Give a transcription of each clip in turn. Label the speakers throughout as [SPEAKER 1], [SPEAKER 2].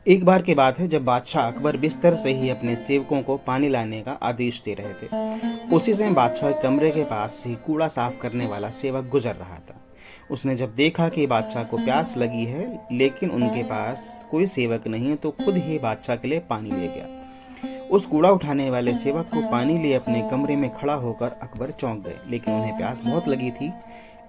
[SPEAKER 1] एक बार की बात है जब बादशाह अकबर बिस्तर से ही अपने सेवकों को पानी लाने का आदेश दे रहे थे। उसी समय बादशाह के कमरे के पास से कूड़ा साफ करने वाला सेवक गुजर रहा था। उसने जब देखा कि बादशाह को प्यास लगी है लेकिन उनके पास कोई सेवक नहीं है तो खुद ही बादशाह के लिए पानी ले गया। उस कूड़ा उठाने वाले सेवक को पानी लिए अपने कमरे में खड़ा होकर अकबर चौंक गए, लेकिन उन्हें प्यास बहुत लगी थी।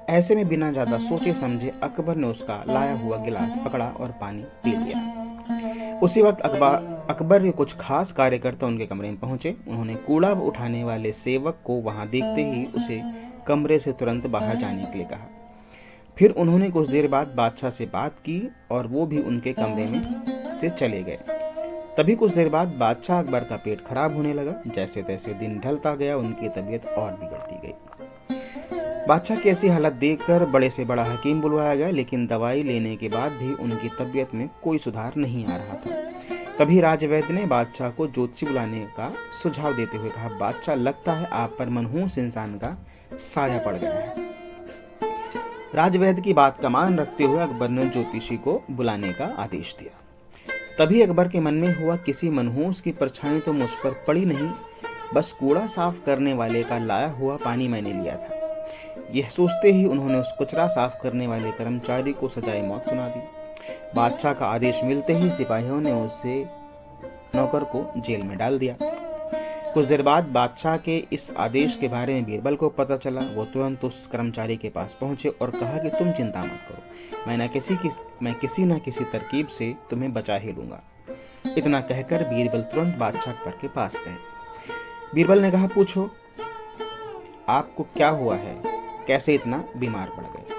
[SPEAKER 1] ऐसे में बिना ज्यादा सोचे समझे अकबर ने उसका लाया हुआ गिलास पकड़ा और पानी पी लिया। उसी वक्त अकबर के कुछ खास कार्यकर्ता उनके कमरे में पहुंचे। उन्होंने कूड़ा उठाने वाले सेवक को वहां देखते ही उसे कमरे से तुरंत बाहर जाने के लिए कहा। फिर उन्होंने कुछ देर बाद बादशाह से बात की और वो भी उनके कमरे में से चले गए। तभी कुछ देर बाद बादशाह अकबर का पेट खराब होने लगा। जैसे तैसे दिन ढलता गया, उनकी तबीयत और बिगड़ती गई। बादशाह की ऐसी हालत देखकर बड़े से बड़ा हकीम बुलवाया गया, लेकिन दवाई लेने के बाद भी उनकी तबीयत में कोई सुधार नहीं आ रहा था। तभी राजवैद्य ने बादशाह को ज्योतिषी बुलाने का सुझाव देते हुए कहा, बादशाह, लगता है आप पर मनहूस इंसान का साया पड़ गया है। राजवैद्य की बात का मान रखते हुए अकबर ने ज्योतिषी को बुलाने का आदेश दिया। तभी अकबर के मन में हुआ, किसी मनहूस की परछाई तो मुझ पर पड़ी नहीं, बस कूड़ा साफ करने वाले का लाया हुआ पानी मैंने लिया था। यह सोचते ही उन्होंने उस कचरा साफ करने वाले कर्मचारी को सजाए मौत सुना दी। बादशाह का आदेश मिलते ही सिपाहियों ने उसे नौकर को जेल में डाल दिया। कुछ देर बाद बादशाह के इस आदेश के बारे में बीरबल को पता चला। वो तुरंत उस कर्मचारी के पास पहुंचे और कहा कि तुम चिंता मत करो, मैं किसी न किसी तरकीब से तुम्हें बचा ही लूंगा। इतना कहकर बीरबल तुरंत बादशाह अकबर के पास गए। बीरबल ने कहा, पूछो आपको क्या हुआ है, कैसे इतना बीमार पड़ गए।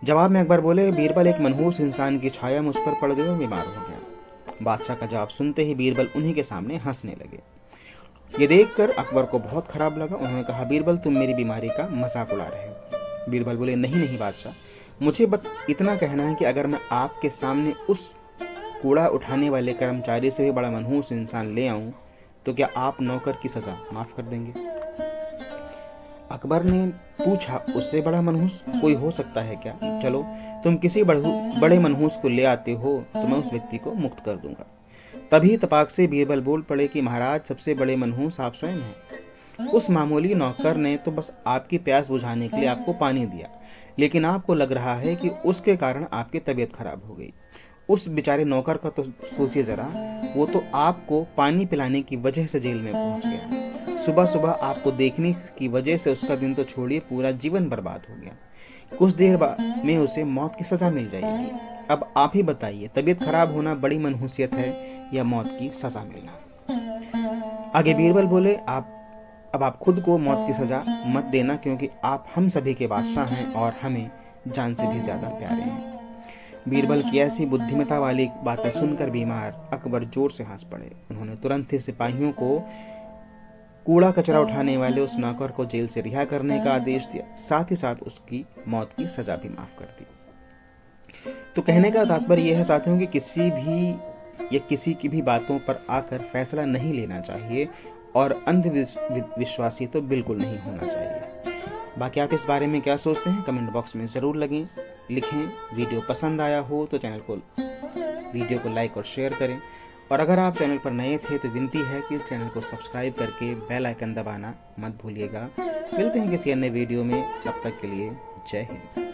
[SPEAKER 1] जवाब में अकबर बोले, बीरबल, एक मनहूस इंसान की छाया मुझ पर पड़ गई और बीमार हो गया। बादशाह का जवाब सुनते ही बीरबल उन्हीं के सामने हंसने लगे। ये देखकर अकबर को बहुत खराब लगा। उन्होंने कहा, बीरबल, तुम मेरी बीमारी का मजाक उड़ा रहे हो। बीरबल बोले, नहीं नहीं बादशाह, मुझे बस इतना कहना है कि अगर मैं आपके सामने उस कूड़ा उठाने वाले कर्मचारी से भी बड़ा मनहूस इंसान ले आऊं तो क्या आप नौकर की सजा माफ कर देंगे। अकबर ने पूछा, उससे बड़ा मनहूस कोई हो सकता है क्या? चलो, तुम किसी बड़े मनहूस को ले आते हो तो मैं उस व्यक्ति को मुक्त कर दूंगा। तभी तपाक से बीरबल बोल पड़े कि महाराज, सबसे बड़े मनहूस आप स्वयं हैं। उस मामूली नौकर ने तो बस आपकी प्यास बुझाने के लिए आपको पानी दिया, लेकिन आपको लग रहा है कि उसके कारण आपकी तबीयत खराब हो गई। उस बेचारे नौकर का तो सोचिए जरा, वो तो आपको पानी पिलाने की वजह से जेल में पहुंच गया। सुबह सुबह आपको देखने की वजह से उसका दिन तो छोड़िए, पूरा जीवन बर्बाद हो गया। कुछ देर बाद में उसे मौत की सजा मिल जाएगी। अब आप ही बताइए, तबीयत खराब होना बड़ी मनहूसियत है या मौत की सजा मिलना? आगे बीरबल बोले, अब आप खुद को मौत की सजा मत देना, क्योंकि आप हम सभी के बादशाह हैं और हमें जान से भी ज्यादा प्यारे हैं। बीरबल की ऐसी बुद्धिमता वाली बातें सुनकर बीमार अकबर जोर से हंस पड़े। उन्होंने तुरंत ही सिपाहियों को कूड़ा कचरा उठाने वाले उस नौकर को जेल से रिहा करने का आदेश दिया, साथ ही साथ उसकी मौत की सजा भी माफ कर दी। तो कहने का तात्पर्य यह है साथियों कि किसी की भी बातों पर आकर फैसला नहीं लेना चाहिए और अंधविश्वासी तो बिल्कुल नहीं होना चाहिए। बाकी आप इस बारे में क्या सोचते हैं, कमेंट बॉक्स में ज़रूर लिखें। वीडियो पसंद आया हो तो वीडियो को लाइक और शेयर करें, और अगर आप चैनल पर नए थे तो विनती है कि चैनल को सब्सक्राइब करके बेल आइकन दबाना मत भूलिएगा। मिलते हैं किसी अन्य वीडियो में, तब तक के लिए जय हिंद।